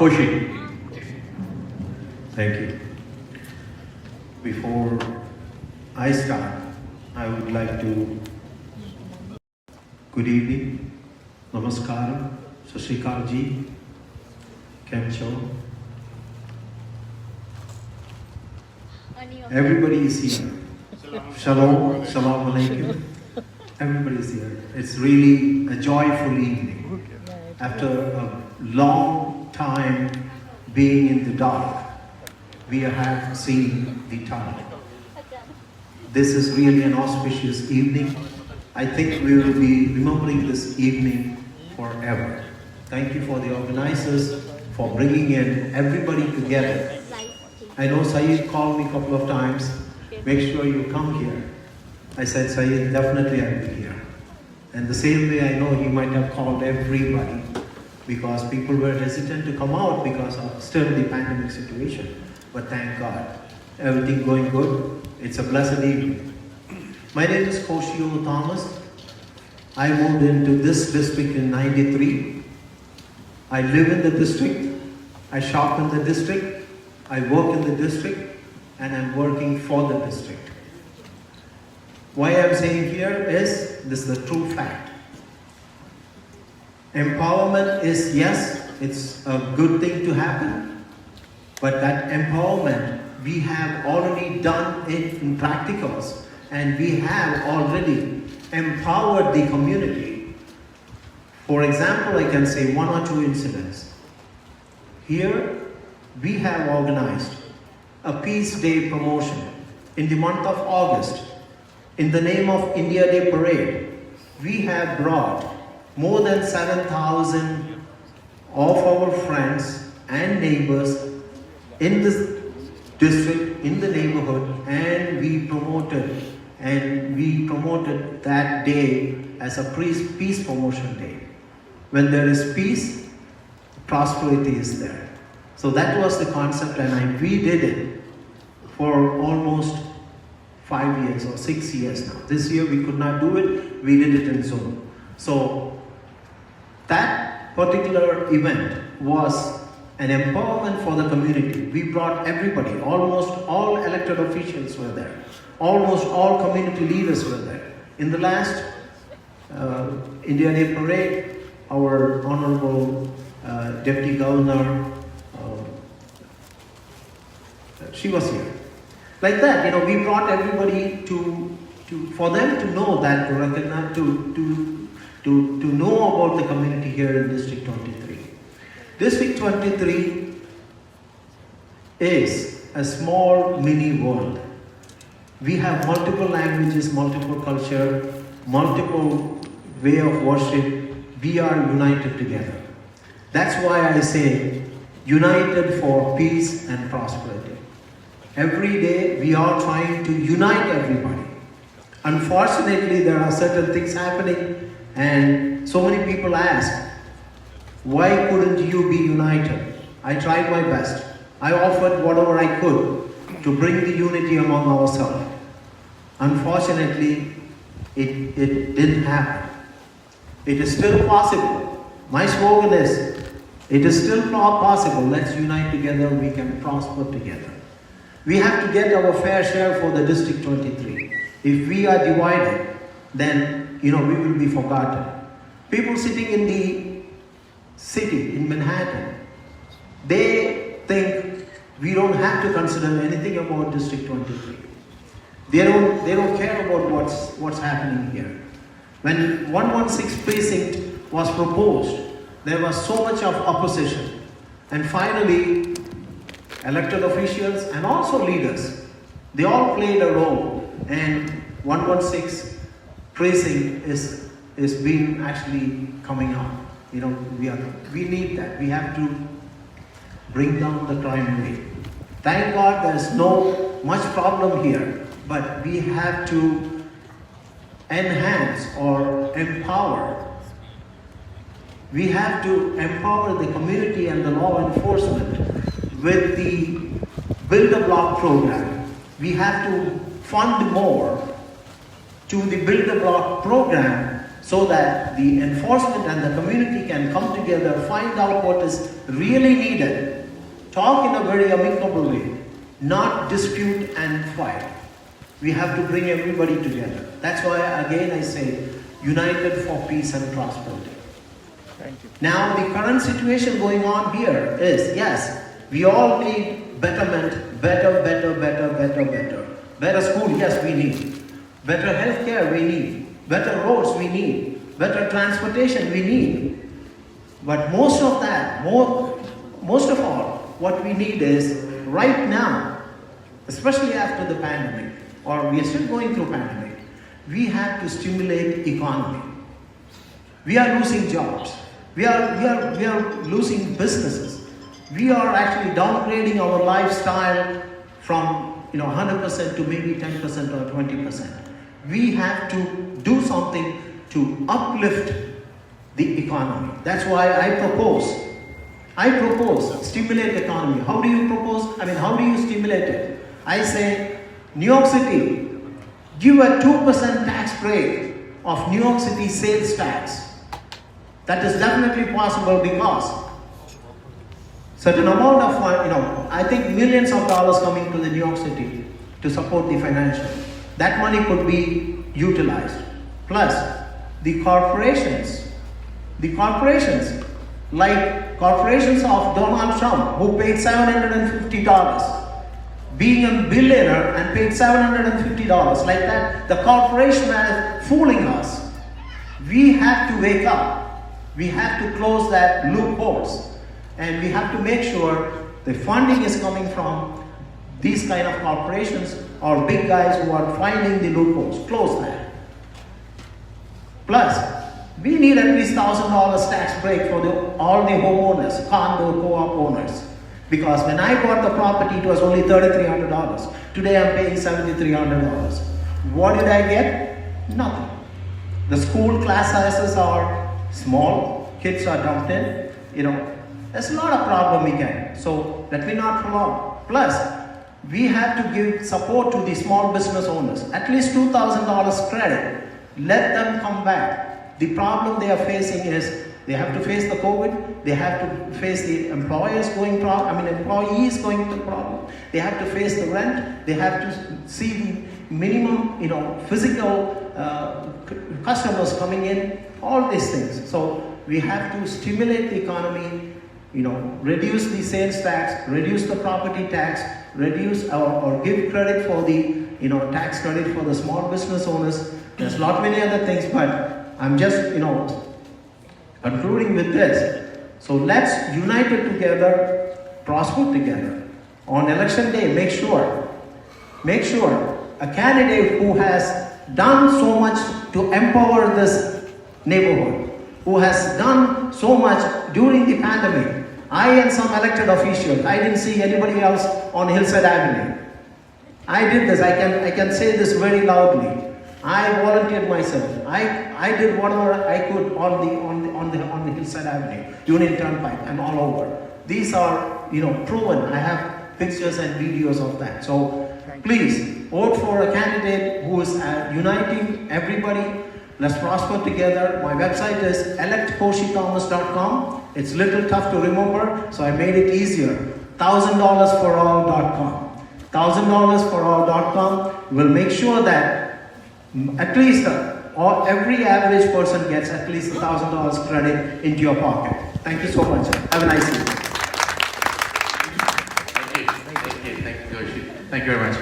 Koshi. Thank you. Before I start, I would like to good evening, namaskar, sashrikal ji, kemcho. Everybody is here. Shalom, shalom alaikum. Everybody is here. It's really a joyful evening. After a long time being in the dark, we have seen the tunnel. This is really an auspicious evening. I think we will be remembering this evening forever. Thank you for the organizers for bringing in everybody together. I know Saeed called me a couple of times, make sure you come here. I said, Saeed, definitely I will be here. And the same way I know he might have called everybody because people were hesitant to come out because of still the pandemic situation. But thank God, everything going good. It's a blessed evening. My name is Koshi Thomas. I moved into this district in '93. I live in the district. I shop in the district. I work in the district. And I'm working for the district. Why I'm saying here is, this is the true fact. Empowerment is, yes, it's a good thing to happen. But that empowerment, we have already done it in practicals. And we have already empowered the community. For example, I can say one or two incidents. Here, we have organized a Peace Day promotion in the month of August. In the name of India Day Parade, we have brought more than 7,000 of our friends and neighbors in this district, in the neighborhood, and we promoted that day as a peace promotion day. When there is peace, prosperity is there. So that was the concept, and we did it for almost 5 years or 6 years now. This year we could not do it, we did it in Zoom. So that particular event was an empowerment for the community. We brought everybody, almost all elected officials were there. Almost all community leaders were there. In the last India Day Parade, our Honorable Deputy Governor, she was here. Like that, we brought everybody for them to know that, to recognize, to know about the community here in District 23. District 23 is a small mini world. We have multiple languages, multiple culture, multiple way of worship. We are united together. That's why I say, united for peace and prosperity. Every day we are trying to unite everybody. Unfortunately, there are certain things happening and so many people ask, why couldn't you be united? I tried my best. I offered whatever I could to bring the unity among ourselves. Unfortunately, it didn't happen. It is still possible. My slogan is, it is still possible. Let's unite together, we can prosper together. We have to get our fair share for the District 23. If we are divided, then we will be forgotten. People sitting in the city, in Manhattan, they think we don't have to consider anything about District 23. They don't care about what's happening here. When 116 precinct was proposed, there was so much of opposition. And finally, elected officials and also leaders, they all played a role, and 116 precinct is being actually coming up. We need that. We have to bring down the crime rate. Thank God there's no much problem here, but we have to enhance or empower. We have to empower the community and the law enforcement with the Build a Block program. We have to fund more to the Build a Block program so so that the enforcement and the community can come together, find out what is really needed, talk in a very amicable way, not dispute and fight. We have to bring everybody together. That's why, again, I say, united for peace and prosperity. Thank you. Now, the current situation going on here is, yes, we all need betterment, better. Better school, yes, we need. Better healthcare, we need. Better roads, we need. Better transportation, we need. But most of all, what we need is, right now, especially after the pandemic, or we are still going through pandemic, we have to stimulate economy. We are losing jobs. We are losing businesses. We are actually downgrading our lifestyle from 100% to maybe 10% or 20%. We have to do something to uplift the economy. That's why I propose stimulate economy. How do you propose? How do you stimulate it? I say, New York City, give a 2% tax break of New York City sales tax. That is definitely possible because certain amount of, I think millions of dollars coming to the New York City to support the financial. That money could be utilized. Plus, the corporations, like corporations of Donald Trump, who paid $750, being a billionaire and paid $750, like that, the corporation is fooling us. We have to wake up. We have to close that loopholes. And we have to make sure the funding is coming from these kind of corporations or big guys who are finding the loopholes. Close that. Plus, we need at least $1,000 tax break for all the homeowners, condo co-op owners. Because when I bought the property, it was only $3,300. Today I'm paying $7,300. What did I get? Nothing. The school class sizes are small, kids are dumped in, that's not a problem we get. So let me not prolong. Plus, we have to give support to the small business owners. At least $2,000 credit. Let them come back. The problem they are facing is they have to face the COVID. They have to face the employees going employees going to problem. They have to face the rent. They have to see the minimum, physical customers coming in. All these things. So we have to stimulate the economy. Reduce the sales tax, reduce the property tax, reduce or give credit for the, tax credit for the small business owners. There's lot many other things, but I'm just, concluding with this. So let's unite it together, prosper together. On election day, make sure a candidate who has done so much to empower this neighborhood, who has done so much during the pandemic. I and some elected officials, I didn't see anybody else on Hillside Avenue. I did this, I can say this very loudly. I volunteered myself. I did whatever I could on the Hillside Avenue, Union Turnpike, and all over. These are, proven. I have pictures and videos of that. So please vote for a candidate who is uniting everybody. Let's prosper together. My website is electkoshithomas.com. It's a little tough to remember, so I made it easier. $1,000forall.com. $1,000forall.com will make sure that at least every average person gets at least $1,000 credit into your pocket. Thank you so much. Have a nice evening. Thank you, Koshi. Thank you very much.